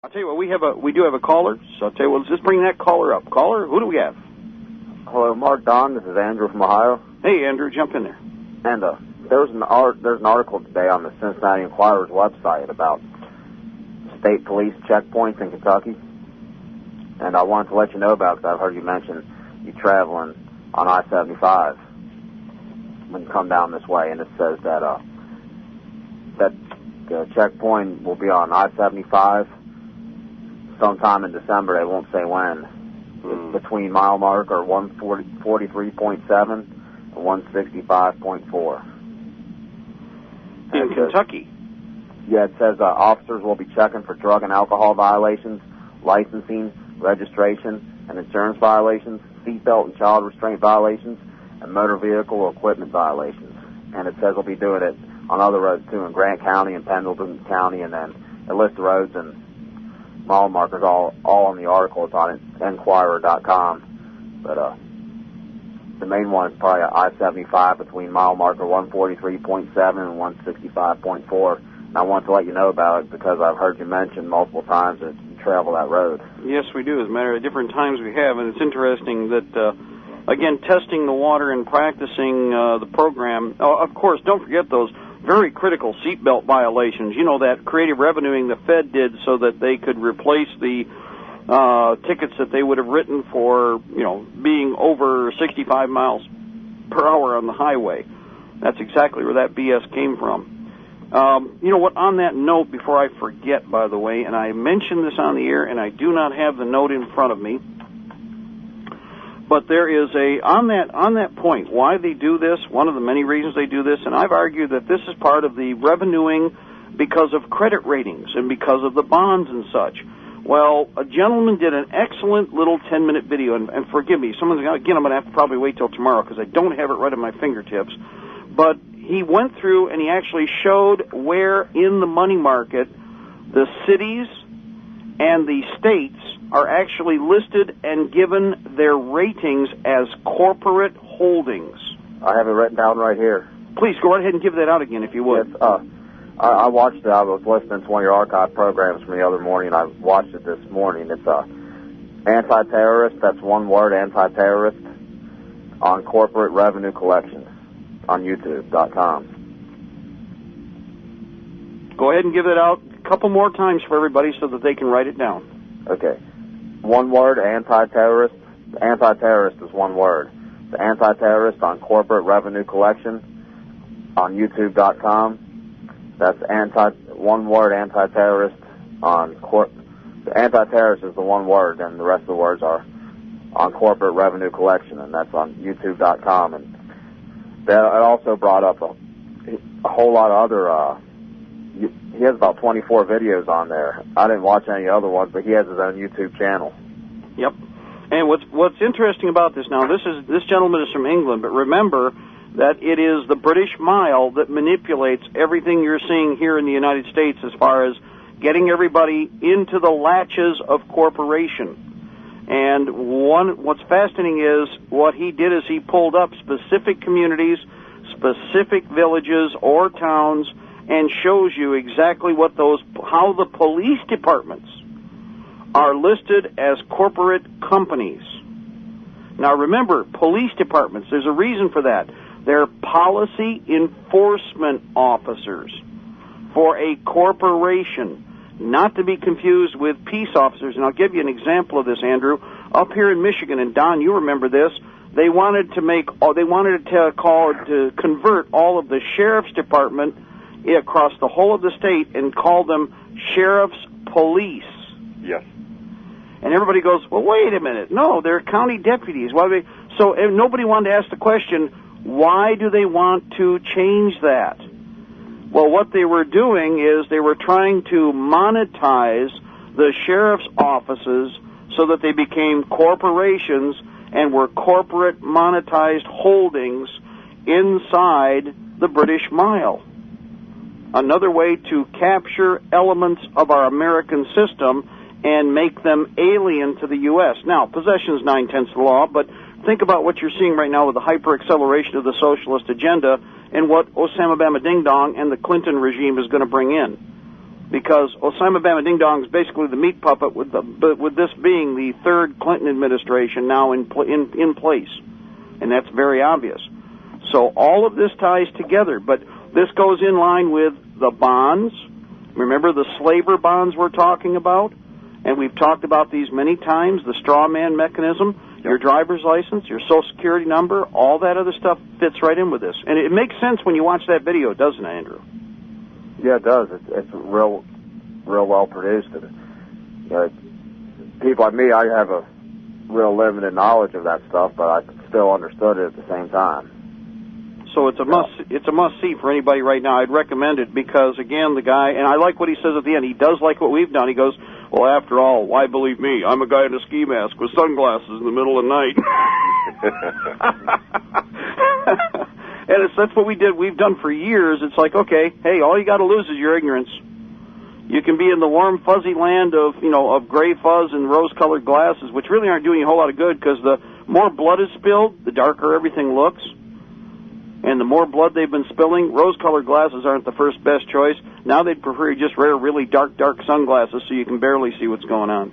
I'll tell you what, we do have a caller, so I'll tell you what, let's just bring that caller up. Caller, who do we have? Hello, Mark Don. This is Andrew from Ohio. Hey, Andrew, jump in there. And there's an article today on the Cincinnati Enquirer's website about state police checkpoints in Kentucky. And I wanted to let you know about it because I've heard you mention you traveling on I-75 when you come down this way. And it says that the checkpoint will be on I-75 sometime in December. They won't say when. It's between mile marker 143.7 and 165.4. In Kentucky? Yeah, it says officers will be checking for drug and alcohol violations, licensing, registration, and insurance violations, seatbelt and child restraint violations, and motor vehicle equipment violations. And it says they'll be doing it on other roads too, in Grant County and Pendleton County, and then a list of roads and mile markers all on the article. It's on Enquirer.com. But the main one is probably I-75 between mile marker 143.7 and 165.4. And I want to let you know about it because I've heard you mention multiple times that you travel that road. Yes, we do. As a matter of different times we have, and it's interesting that, again, testing the water and practicing the program. Oh, of course, don't forget those very critical seatbelt violations. You know, that creative revenuing the Fed did so that they could replace the tickets that they would have written for, you know, being over 65 miles per hour on the highway. That's exactly where that BS came from. You know what, on that note, before I forget, by the way, and I mentioned this on the air, and I do not have the note in front of me, but there is on that point, why they do this, one of the many reasons they do this, and I've argued that this is part of the revenuing because of credit ratings and because of the bonds and such. Well, a gentleman did an excellent little 10-minute video, and forgive me, again, I'm going to have to probably wait till tomorrow because I don't have it right at my fingertips, but he went through and he actually showed where in the money market the cities and the states are actually listed and given their ratings as corporate holdings. I have it written down right here. Please, go right ahead and give that out again if you would. Yes, I watched it. I was listening to one of your archive programs from the other morning. I watched it this morning. It's AntiTerrorist, that's one word, AntiTerrorist, on corporate revenue collection on YouTube.com. Go ahead and give it out a couple more times for everybody so that they can write it down. Okay. One word, AntiTerrorist. AntiTerrorist is one word. The AntiTerrorist on corporate revenue collection on YouTube.com. That's one word, AntiTerrorist on the AntiTerrorist is the one word, and the rest of the words are on corporate revenue collection, and that's on YouTube.com. And that it also brought up a whole lot of other. He has about 24 videos on there. I didn't watch any other ones, but he has his own YouTube channel. Yep. And what's interesting about this now, this gentleman is from England, but remember that it is the British mile that manipulates everything you're seeing here in the United States as far as getting everybody into the latches of corporation. And what's fascinating is what he did is he pulled up specific communities, specific villages or towns, and shows you exactly how the police departments are listed as corporate companies. Now remember, police departments, there's a reason for that. They're policy enforcement officers for a corporation, not to be confused with peace officers. And I'll give you an example of this, Andrew. Up here in Michigan, and Don, you remember this, they wanted to convert all of the sheriff's department across the whole of the state and call them sheriff's police. Yes. And everybody goes, well, wait a minute. No, they're county deputies. So nobody wanted to ask the question, why do they want to change that? Well, what they were doing is they were trying to monetize the sheriff's offices so that they became corporations and were corporate monetized holdings inside the British mile. Another way to capture elements of our American system and make them alien to the U.S. Now, possession is 9/10 of the law, but think about what you're seeing right now with the hyper-acceleration of the socialist agenda and what Osama Bin Ding Dong and the Clinton regime is going to bring in. because Osama Bama Ding Dong is basically the meat puppet, with this being the third Clinton administration now in place, and that's very obvious. So all of this ties together, but this goes in line with the bonds. Remember the slaver bonds we're talking about? And we've talked about these many times, the straw man mechanism, your driver's license, your Social Security number, all that other stuff fits right in with this. And it makes sense when you watch that video, doesn't it, Andrew? Yeah, it does. It's real well produced. People like me, I have a real limited knowledge of that stuff, but I still understood it at the same time. So it's a must-see for anybody right now. I'd recommend it because, again, the guy, and I like what he says at the end. He does like what we've done. He goes, well, after all, why believe me? I'm a guy in a ski mask with sunglasses in the middle of the night. And that's what we've done for years. It's like, okay, hey, all you got to lose is your ignorance. You can be in the warm, fuzzy land of gray fuzz and rose-colored glasses, which really aren't doing you a whole lot of good because the more blood is spilled, the darker everything looks. And the more blood they've been spilling, rose-colored glasses aren't the first best choice. Now they'd prefer you just wear really dark sunglasses so you can barely see what's going on.